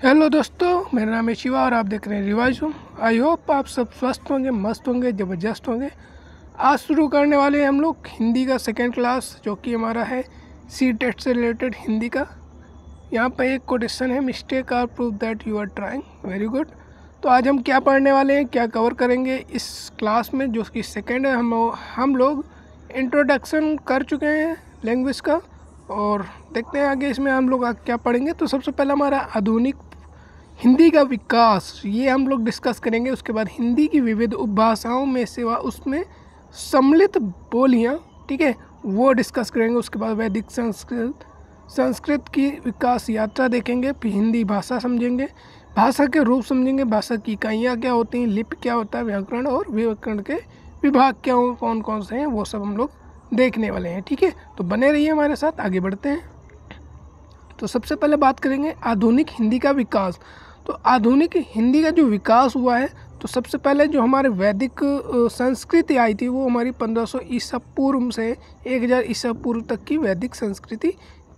Hello दोस्तों, मेरा नाम है शिवा और आप देख रहे हैं रिवाइज हूँ। आई होप आप सब स्वस्थ होंगे, मस्त होंगे, ज़बरदस्त होंगे। आज शुरू करने वाले हैं हम लोग हिंदी का सेकेंड क्लास, जो कि हमारा है सी टेट से रिलेटेड हिंदी का। यहाँ पे एक कोटेशन है, mistake are prove that you are trying. Very good. तो आज हम क्या पढ़ने वाले हैं, क्या कवर करेंगे इस क्लास में, जो कि सेकेंड है। हम लोग इंट्रोडक्शन कर चुके हैं लैंग्वेज का, और देखते हैं आगे इसमें हम लोग क्या पढ़ेंगे। तो सबसे पहला हमारा आधुनिक हिंदी का विकास, ये हम लोग डिस्कस करेंगे। उसके बाद हिंदी की विविध उपभाषाओं में से व उसमें सम्मिलित बोलियाँ, ठीक है, वो डिस्कस करेंगे। उसके बाद वैदिक संस्कृत की विकास यात्रा देखेंगे। फिर हिंदी भाषा समझेंगे, भाषा के रूप समझेंगे, भाषा की इकाइयाँ क्या होती हैं, लिपि क्या होता है, व्याकरण और व्याकरण के विभाग क्या कौन कौन से हैं, वो सब हम लोग देखने वाले हैं। ठीक है, तो बने रहिए हमारे साथ, आगे बढ़ते हैं। तो सबसे पहले बात करेंगे आधुनिक हिंदी का विकास। तो आधुनिक हिंदी का जो विकास हुआ है, तो सबसे पहले जो हमारे वैदिक संस्कृति आई थी, वो हमारी 1500 ईसा पूर्व से 1000 ईसा पूर्व तक की वैदिक संस्कृति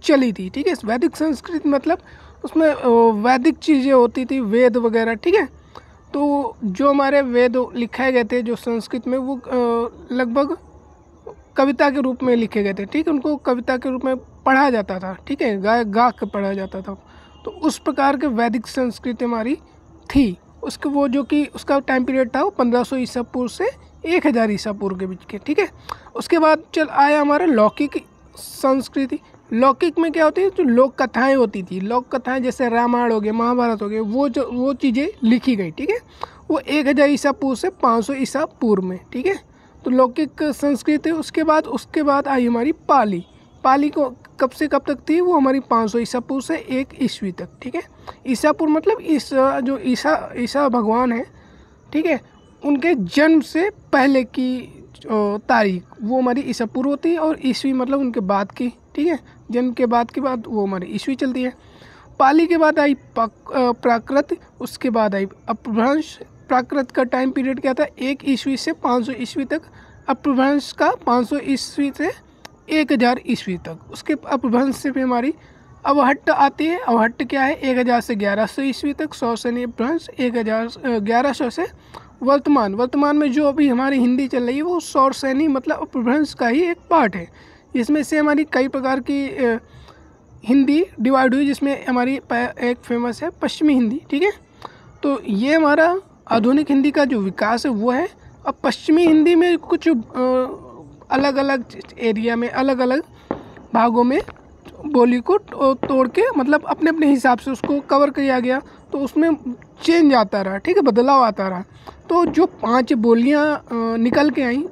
चली थी। ठीक है, वैदिक संस्कृति मतलब उसमें वैदिक चीज़ें होती थी, वेद वगैरह। ठीक है, तो जो हमारे वेद लिखे गए थे जो संस्कृत में, वो लगभग कविता के रूप में लिखे गए थे। ठीक है, उनको कविता के रूप में पढ़ा जाता था। ठीक है, गा के पढ़ा जाता था। तो उस प्रकार के वैदिक संस्कृति हमारी थी। उसके वो जो कि उसका टाइम पीरियड था वो 1500 ईसा पूर्व से 1000 ईसा पूर्व के बीच के। ठीक है, उसके बाद चल आया हमारा लौकिक संस्कृति। लौकिक में क्या होती है, जो लोक कथाएँ होती थी, लोक कथाएँ जैसे रामायण हो गए, महाभारत हो गए, वो चीज़ें लिखी गई। ठीक है, वो 1000 ईसा पूर्व से 500 ईसा पूर्व में। ठीक है, तो लौकिक संस्कृति। उसके बाद आई हमारी पाली। पाली को कब से कब तक थी, वो हमारी 500 ईसा पूर्व से 1 ईस्वी तक। ठीक है, ईसा पूर्व मतलब जो ईसा भगवान है, ठीक है, उनके जन्म से पहले की तारीख, वो हमारी ईसा पूर्व होती है, और ईस्वी मतलब उनके बाद की। ठीक है, जन्म के बाद वो हमारी ईस्वी चलती है। पाली के बाद आई प्राकृत, उसके बाद आई अपभ्रंश। प्राकृत का टाइम पीरियड क्या था, 1 ईस्वी से 500 ईस्वी तक। अपभ्रंश का 500 ईस्वी से 1000 ईस्वी तक। उसके अपभ्रंश से भी हमारी अवहट्ट आती है। अवहट्ट क्या है, 1000 से 1100 ईस्वी तक। सौसैनी अपभ्रंश 1100 से वर्तमान में जो अभी हमारी हिंदी चल रही है, वो सौसैनी मतलब अपभ्रंश का ही एक पार्ट है। इसमें से हमारी कई प्रकार की हिंदी डिवाइड हुई, जिसमें हमारी एक फेमस है पश्चिमी हिंदी। ठीक है, तो ये हमारा आधुनिक हिंदी का जो विकास है वो है। अब पश्चिमी हिंदी में कुछ अलग अलग एरिया में, अलग अलग भागों में बोली को तोड़ के, मतलब अपने अपने हिसाब से उसको कवर किया गया, तो उसमें चेंज आता रहा। ठीक है, बदलाव आता रहा। तो जो 5 बोलियाँ निकल के आई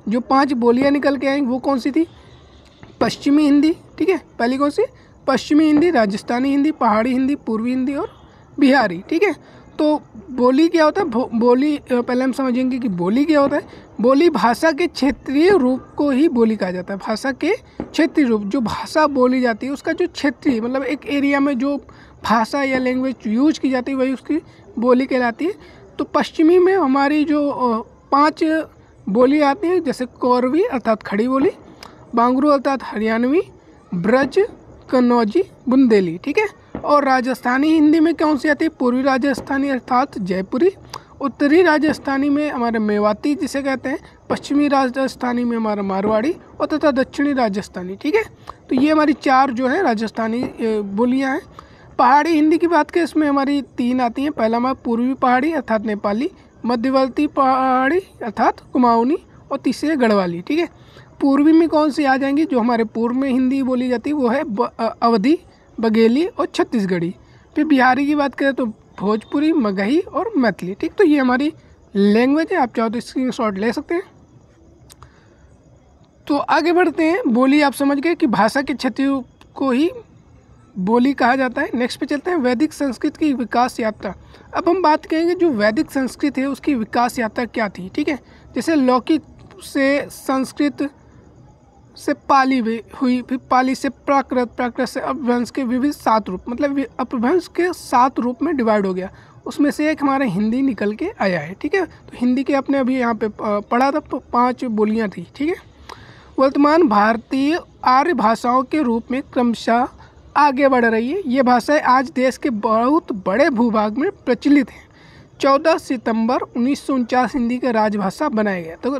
जो 5 बोलियाँ निकल के आई, वो कौन सी थी, पश्चिमी हिंदी। ठीक है, पहली कौन सी, पश्चिमी हिंदी, राजस्थानी हिंदी, पहाड़ी हिंदी, पूर्वी हिंदी और बिहारी। ठीक है, तो बोली क्या होता है, बोली पहले हम समझेंगे कि बोली क्या होता है। बोली भाषा के क्षेत्रीय रूप को ही बोली कहा जाता है। भाषा के क्षेत्रीय रूप, जो भाषा बोली जाती है उसका जो क्षेत्रीय मतलब एक एरिया में जो भाषा या लैंग्वेज यूज की जाती है, वही उसकी बोली कहलाती है। तो पश्चिमी में हमारी जो 5 बोली आती हैं, जैसे कौरवी अर्थात खड़ी बोली, बांगरू अर्थात हरियाणवी, ब्रज, कन्नौजी, बुंदेली। ठीक है, और राजस्थानी हिंदी में कौन सी आती है, पूर्वी राजस्थानी अर्थात जयपुरी, उत्तरी राजस्थानी में हमारे मेवाती जिसे कहते हैं, पश्चिमी राजस्थानी में हमारा मारवाड़ी, और तथा दक्षिणी राजस्थानी। ठीक है, तो ये हमारी 4 जो है राजस्थानी बोलियां हैं। पहाड़ी हिंदी की बात करें, इसमें हमारी 3 आती हैं। पहला हमारा पूर्वी पहाड़ी अर्थात नेपाली, मध्यवर्ती पहाड़ी अर्थात कुमाऊनी, और तीसरे गढ़वाली। ठीक है, पूर्वी में कौन सी आ जाएंगी, जो हमारे पूर्व में हिंदी बोली जाती है वो है अवधी, बघेली और छत्तीसगढ़ी। फिर बिहारी की बात करें तो भोजपुरी, मगही और मैथिली। ठीक, तो ये हमारी लैंग्वेज है, आप चाहो तो स्क्रीनशॉट ले सकते हैं। तो आगे बढ़ते हैं। बोली आप समझ गए कि भाषा के क्षेत्रों को ही बोली कहा जाता है। नेक्स्ट पे चलते हैं, वैदिक संस्कृत की विकास यात्रा। अब हम बात करेंगे जो वैदिक संस्कृत है उसकी विकास यात्रा क्या थी। ठीक है, जैसे लौकिक से संस्कृत से पाली हुई, फिर पाली से प्राकृत, प्राकृत से अपभ्रंश के विविध 7 रूप, मतलब अपभ्रंश के 7 रूप में डिवाइड हो गया। उसमें से एक हमारा हिंदी निकल के आया है। ठीक है, तो हिंदी के अपने अभी यहाँ पे पढ़ा था, 5 बोलियाँ थी। ठीक है, वर्तमान भारतीय आर्य भाषाओं के रूप में क्रमशः आगे बढ़ रही है। ये भाषाएं आज देश के बहुत बड़े भूभाग में प्रचलित हैं। 14 सितंबर 1949 हिंदी का राजभाषा बनाया गया। तो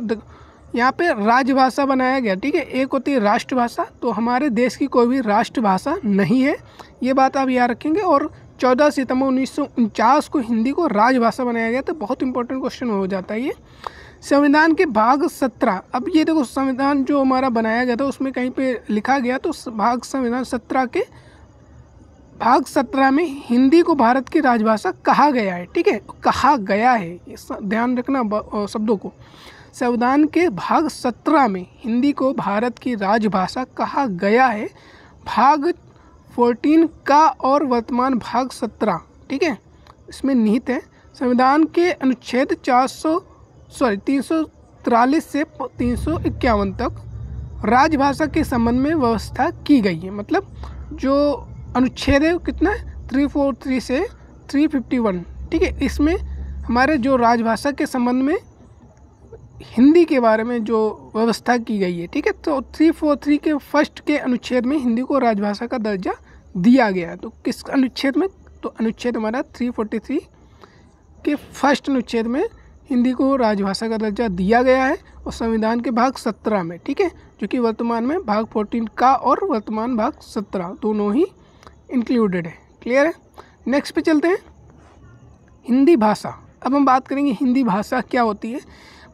यहाँ पे राजभाषा बनाया गया, ठीक है। एक होती है राष्ट्रभाषा, तो हमारे देश की कोई भी राष्ट्रभाषा नहीं है, ये बात आप याद रखेंगे। और 14 सितंबर 1949 को हिंदी को राजभाषा बनाया गया। तो बहुत इंपॉर्टेंट क्वेश्चन हो जाता है ये। संविधान के भाग 17, अब ये देखो संविधान जो हमारा बनाया गया था उसमें कहीं पे लिखा गया, तो संविधान 17 के भाग 17 में हिंदी को भारत की राजभाषा कहा गया है, ठीक है। कहा गया है, ध्यान रखना शब्दों को। संविधान के भाग 17 में हिंदी को भारत की राजभाषा कहा गया है। भाग 14 का और वर्तमान भाग 17, ठीक है, इसमें निहित है। संविधान के अनुच्छेद 343 से 351 तक राजभाषा के संबंध में व्यवस्था की गई है। मतलब जो अनुच्छेद है कितना है, 343 से 351, ठीक है। इसमें हमारे जो राजभाषा के संबंध में हिंदी के बारे में जो व्यवस्था की गई है, ठीक है। तो 343 के फर्स्ट के अनुच्छेद में हिंदी को राजभाषा का दर्जा दिया गया है। तो किस अनुच्छेद में, तो अनुच्छेद हमारा 343 के फर्स्ट अनुच्छेद में हिंदी को राजभाषा का दर्जा दिया गया है। और संविधान के भाग 17 में, ठीक है, जो कि वर्तमान में भाग 14 का और वर्तमान भाग 17 दोनों ही इंक्लूडेड है। क्लियर है। नेक्स्ट पे चलते हैं, हिंदी भाषा। अब हम बात करेंगे हिंदी भाषा क्या होती है।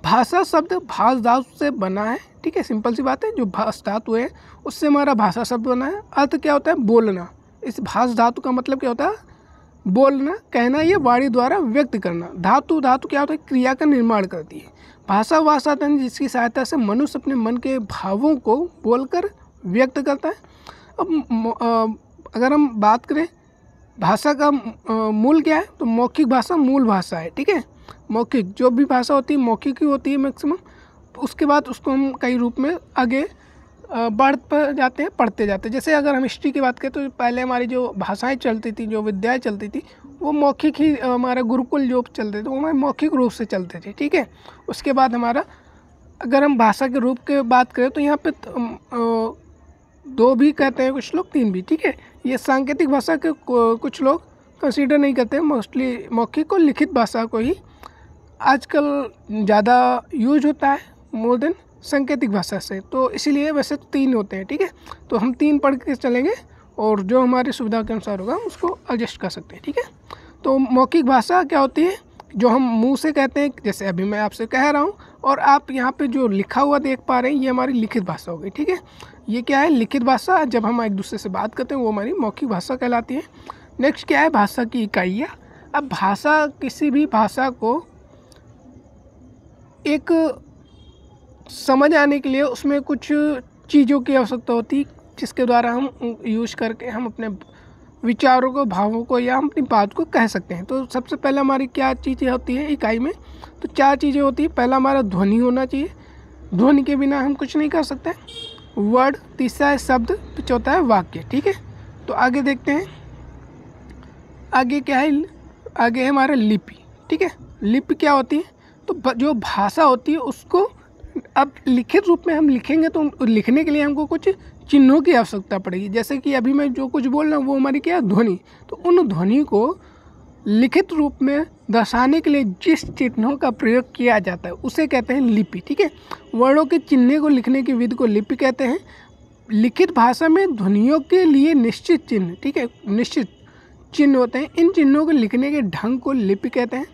भाषा शब्द भाष धातु से बना है, ठीक है, सिंपल सी बात है। जो भाष धातु है उससे हमारा भाषा शब्द बना है। अर्थ क्या होता है, बोलना। इस भाष धातु का मतलब क्या होता है, बोलना, कहना या वाणी द्वारा व्यक्त करना। धातु क्या होता है, क्रिया का निर्माण करती है। भाषा वह साधन जिसकी सहायता से मनुष्य अपने मन के भावों को बोलकर व्यक्त करता है। अब अगर हम बात करें भाषा का मूल क्या है, तो मौखिक भाषा मूल भाषा है, ठीक है। मौखिक जो भी भाषा होती है मौखिक ही होती है मैक्सिमम। उसके बाद उसको हम कई रूप में आगे बढ़ जाते हैं, पढ़ते जाते हैं। जैसे अगर हम हिस्ट्री की बात करें तो पहले हमारी जो भाषाएं चलती थी, जो विद्याएं चलती थी, वो मौखिक ही, हमारा गुरुकुल जो चलते थे वो हमारे मौखिक रूप से चलते थे, ठीक है। उसके बाद हमारा अगर हम भाषा के रूप की बात करें तो यहाँ पे 2 भी कहते हैं कुछ लोग, 3 भी, ठीक है। ये सांकेतिक भाषा के कुछ लोग कंसीडर नहीं करते, मोस्टली मौखिक और लिखित भाषा को ही आजकल ज़्यादा यूज होता है मोर देन सांकेतिक भाषा से। तो इसीलिए वैसे तो 3 होते हैं, ठीक है। तो हम 3 पढ़ के चलेंगे और जो हमारी सुविधा के अनुसार होगा हम उसको एडजस्ट कर सकते हैं, ठीक है। तो मौखिक भाषा क्या होती है, जो हम मुंह से कहते हैं, जैसे अभी मैं आपसे कह रहा हूँ और आप यहाँ पे जो लिखा हुआ देख पा रहे हैं, ये हमारी लिखित भाषा हो गई, ठीक है। ये क्या है, लिखित भाषा। जब हम एक दूसरे से बात करते हैं वो हमारी मौखिक भाषा कहलाती है। नेक्स्ट क्या है, भाषा की इकाइयाँ। अब भाषा, किसी भी भाषा को एक समझ आने के लिए उसमें कुछ चीज़ों की आवश्यकता होती है, जिसके द्वारा हम यूज करके हम अपने विचारों को, भावों को या हम अपनी बात को कह सकते हैं। तो सबसे पहले हमारी क्या चीज़ें होती है इकाई में, तो 4 चीज़ें होती है। पहला हमारा ध्वनि होना चाहिए, ध्वनि के बिना हम कुछ नहीं कर सकते। वर्ड, तीसरा है शब्द, तो चौथा है वाक्य, ठीक है। तो आगे देखते हैं, आगे क्या है, आगे है हमारा लिपि, ठीक है। लिपि क्या होती है, तो जो भाषा होती है उसको अब लिखित रूप में हम लिखेंगे तो लिखने के लिए हमको कुछ चिन्हों की आवश्यकता पड़ेगी। जैसे कि अभी मैं जो कुछ बोल रहा हूँ वो हमारी क्या है, ध्वनि। तो उन ध्वनि को लिखित रूप में दर्शाने के लिए जिस चिन्हों का प्रयोग किया जाता है उसे कहते हैं लिपि, ठीक है। वर्णों के चिन्ह को लिखने की विधि को लिपि कहते हैं। लिखित भाषा में ध्वनियों के लिए निश्चित चिन्ह, ठीक है, निश्चित चिन्ह होते हैं। इन चिन्हों को लिखने के ढंग को लिपि कहते हैं।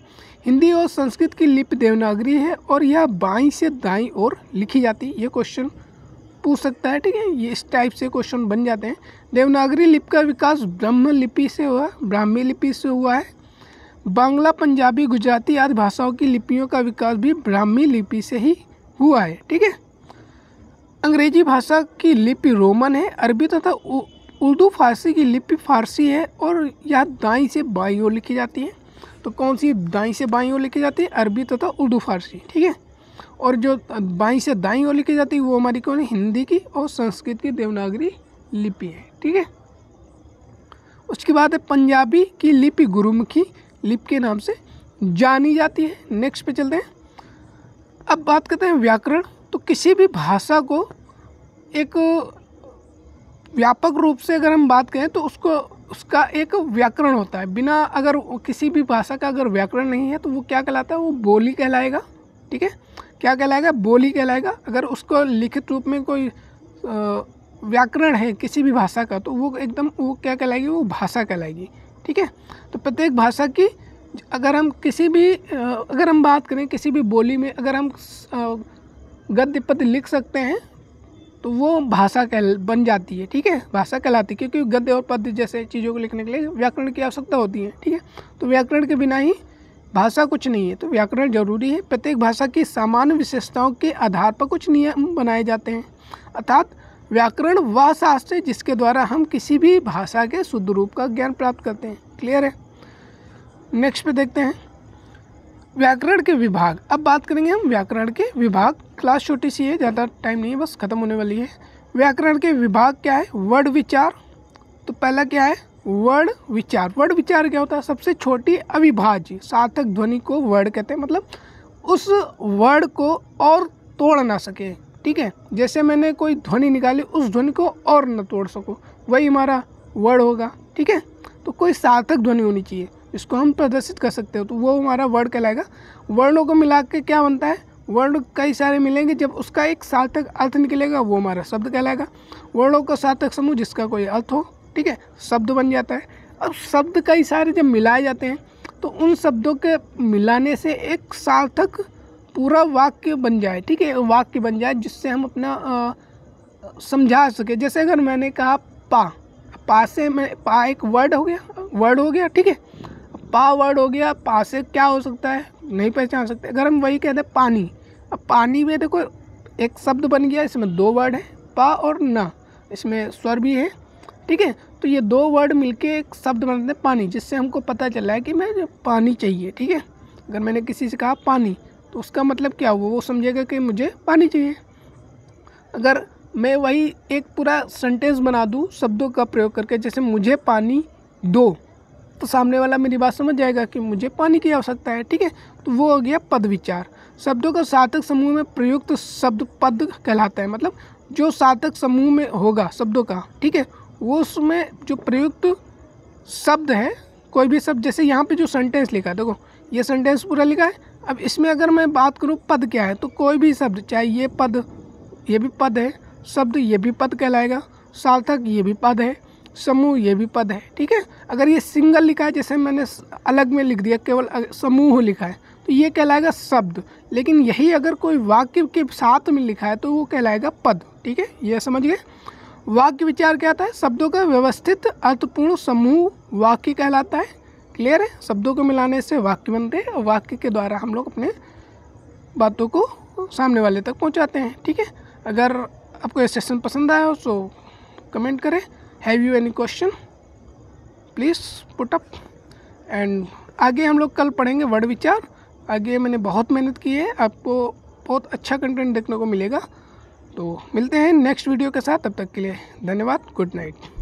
हिंदी और संस्कृत की लिपि देवनागरी है और यह बाईं से दाईं ओर लिखी जाती है। ये क्वेश्चन पूछ सकता है, ठीक है। ये इस टाइप से क्वेश्चन बन जाते हैं। देवनागरी लिपि का विकास ब्रह्म लिपि से हुआ, ब्राह्मी लिपि से हुआ है। बांग्ला, पंजाबी, गुजराती आदि भाषाओं की लिपियों का विकास भी ब्राह्मी लिपि से ही हुआ है, ठीक है। अंग्रेजी भाषा की लिपि रोमन है। अरबी तथा उर्दू फारसी की लिपि फारसी है और यह दाईं से बाईं ओर लिखी जाती है। तो कौन सी दाईं से बाईं ओर लिखी जाती है, अरबी तथा उर्दू फारसी, ठीक है। और जो बाईं से दाईं ओर लिखी जाती है वो हमारी कौन है, हिंदी की और संस्कृत की देवनागरी लिपि है, ठीक है। उसके बाद है पंजाबी की लिपि गुरुमुखी लिपि के नाम से जानी जाती है। नेक्स्ट पे चलते हैं। अब बात करते हैं व्याकरण। तो किसी भी भाषा को एक व्यापक रूप से अगर हम बात करें तो उसका एक व्याकरण होता है। बिना अगर किसी भी भाषा का अगर व्याकरण नहीं है तो वो क्या कहलाता है, वो बोली कहलाएगा। ठीक है, क्या कहलाएगा, बोली कहलाएगा। अगर उसको लिखित रूप में कोई व्याकरण है किसी भी भाषा का तो वो एकदम वो क्या कहलाएगी, वो भाषा कहलाएगी। ठीक है, तो प्रत्येक भाषा की अगर हम किसी भी अगर हम बात करें किसी भी बोली में अगर हम गद्य पद्य लिख सकते हैं तो वो भाषा बन जाती है। ठीक है, भाषा कहलाती है, क्योंकि गद्य और पद्य जैसे चीज़ों को लिखने के लिए व्याकरण की आवश्यकता होती है। ठीक है, तो व्याकरण के बिना ही भाषा कुछ नहीं है, तो व्याकरण जरूरी है। प्रत्येक भाषा की सामान्य विशेषताओं के आधार पर कुछ नियम बनाए जाते हैं, अर्थात व्याकरण वह शास्त्र है जिसके द्वारा हम किसी भी भाषा के शुद्ध रूप का ज्ञान प्राप्त करते हैं। क्लियर है। नेक्स्ट पे देखते हैं व्याकरण के विभाग। अब बात करेंगे हम व्याकरण के विभाग। क्लास छोटी सी है, ज़्यादा टाइम नहीं है, बस ख़त्म होने वाली है। व्याकरण के विभाग क्या है, वर्ण विचार। तो पहला क्या है, वर्ण विचार। वर्ण विचार क्या होता है, सबसे छोटी अविभाज्य सार्थक ध्वनि को वर्ण कहते हैं, मतलब उस वर्ण को और तोड़ ना सके। ठीक है, जैसे मैंने कोई ध्वनि निकाली उस ध्वनि को और न तोड़ सको, वही हमारा वर्ण होगा। ठीक है, तो कोई सार्थक ध्वनि होनी चाहिए, इसको हम प्रदर्शित कर सकते हो, तो वो हमारा वर्ण कहलाएगा। वर्णों को मिला के क्या बनता है, वर्ण कई सारे मिलेंगे, जब उसका एक सार्थक अर्थ निकलेगा वो हमारा शब्द कहलाएगा। वर्णों का सार्थक समूह जिसका कोई अर्थ हो, ठीक है, शब्द बन जाता है। अब शब्द कई सारे जब मिलाए जाते हैं तो उन शब्दों के मिलाने से एक सार्थक पूरा वाक्य बन जाए। ठीक है, वाक्य बन जाए जिससे हम अपना समझा सके। जैसे अगर मैंने कहा पा से मैं पा एक वर्ड हो गया। ठीक है, पा वर्ड हो गया, पा से क्या हो सकता है नहीं पहचान सकते। अगर हम वही कहते हैं पानी, अब पानी में देखो एक शब्द बन गया, इसमें दो वर्ड है, पा और ना, इसमें स्वर भी है। ठीक है, तो ये दो वर्ड मिलके एक शब्द बनाते हैं पानी, जिससे हमको पता चला है कि मैं पानी चाहिए। ठीक है, अगर मैंने किसी से कहा पानी तो उसका मतलब क्या हुआ, वो समझेगा कि मुझे पानी चाहिए। अगर मैं वही एक पूरा सेंटेंस बना दूँ शब्दों का प्रयोग करके, जैसे मुझे पानी दो, तो सामने वाला मेरी बात समझ जाएगा कि मुझे पानी की आवश्यकता है। ठीक है, तो वो हो गया पद विचार। शब्दों का सार्थक समूह में प्रयुक्त शब्द पद कहलाता है, मतलब जो सार्थक समूह में होगा शब्दों का, ठीक है, वो उसमें जो प्रयुक्त शब्द है, कोई भी शब्द, जैसे यहाँ पे जो सेंटेंस लिखा है, देखो ये सेंटेंस पूरा लिखा है। अब इसमें अगर मैं बात करूँ पद क्या है, तो कोई भी शब्द, चाहे ये पद, ये भी पद है, शब्द ये भी पद कहलाएगा, सार्थक ये भी पद है, समूह ये भी पद है। ठीक है, अगर ये सिंगल लिखा है, जैसे मैंने अलग में लिख दिया, केवल समूह लिखा है, तो ये कहलाएगा शब्द। लेकिन यही अगर कोई वाक्य के साथ में लिखा है तो वो कहलाएगा पद। ठीक है, ये समझ गए। वाक्य विचार क्या आता है, शब्दों का व्यवस्थित अर्थपूर्ण समूह वाक्य कहलाता है। क्लियर है, शब्दों को मिलाने से वाक्य बनते हैं और वाक्य के द्वारा हम लोग अपने बातों को सामने वाले तक पहुँचाते हैं। ठीक है, अगर आपको ये सेशन पसंद आया हो तो कमेंट करें। Have you any question please put up. And आगे हम लोग कल पढ़ेंगे वर्ण विचार। आगे मैंने बहुत मेहनत की है, आपको बहुत अच्छा कंटेंट देखने को मिलेगा। तो मिलते हैं नेक्स्ट वीडियो के साथ, तब तक के लिए धन्यवाद, गुड नाइट।